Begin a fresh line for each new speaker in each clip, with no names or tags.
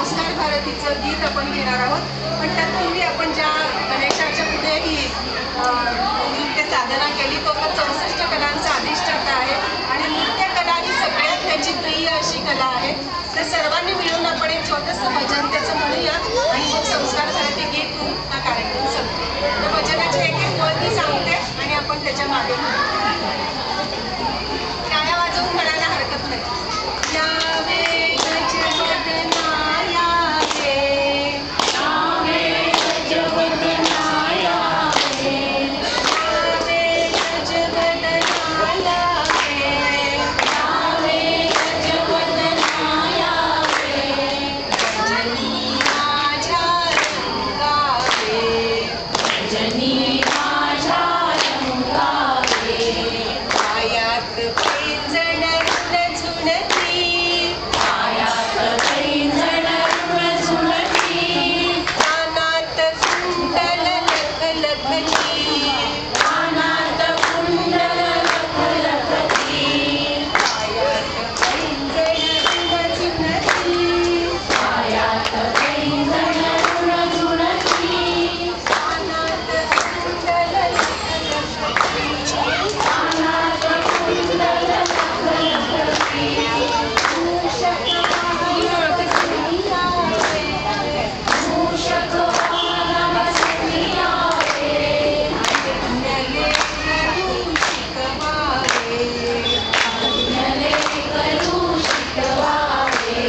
संस्कार भारतीचं गीत आपण घेणार आहोत. पण तत्पूर्वी आपण ज्या गणेशाच्या पुढे ही नृत्य साधना केली तो तर 64 कलांचा अधिष्ठाता आहे आणि नृत्य कला ही सगळ्यात त्याची प्रिय अशी कला आहे. तर सर्वांनी मिळून आपण एक छोटंसं भजन त्याचं म्हणूया आणि मग संस्कार भारती गीत हा कार्यक्रम संपतो. तर भजनाचे एक एक बोल मी सांगते आणि आपण त्याच्या मागे टाळ्या वाजवून म्हणायला हरकत नाही. यावे गजवदना यावे, यावे गजवदना यावे, यावे गजवदना यावे, यावे गजवदना यावे, रजनी माझ्या रंगावे, रजनी माझ्या रंगावे, पायात पैंजण रुणझुणती, पायात पैंजण रुणझुणती, कानात कुंडल लखलखती, कानात कुंडल लखलखती, पायात पैंजण रुणझुणती, पायात पैंजण रुणझुणती, कानात कुंडल लखलखती, कानात कुंडल लखलखती, मूषक वाहन यावे, मूषक वाहन यावे, अन्यले करू शिकवावे, अन्यले करू शिकवावे,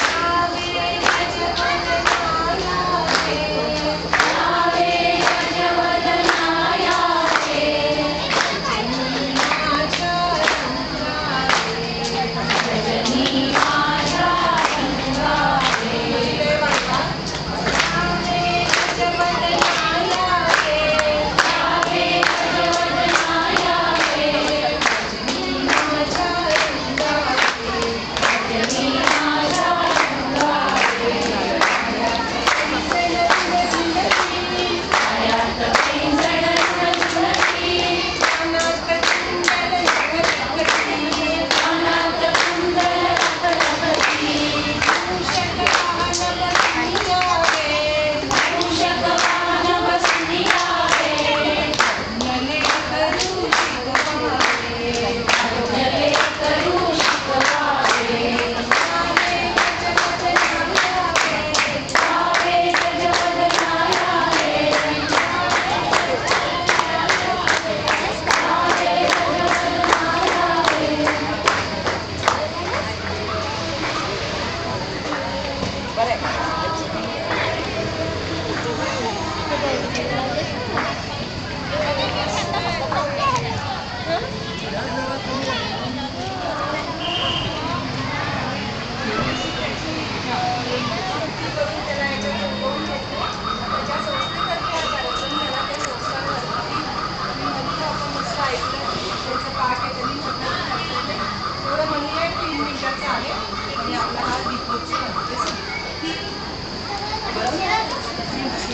यावे गजवदना यावे, यावे गजवदना यावे, रजनी माझ्या रंगावे, रजनी माझ्या रंगावे, यावे गजवदना यावे, यावे गजवदना यावे, रजनी माझ्या रंगावे, रजनी माझ्या रंगावे, पायात पैंजण रुणझुणती, कानात कुंडल लखलखती, कानात कुंडल लखलखती, मूषक वाहन बसून यावे, मूषक वाहन बसून यावे, अन्यले करू शिकवावे, अन्यले करू शिकवावे, यावे गजवदना यावे, यावे गजवदना यावे,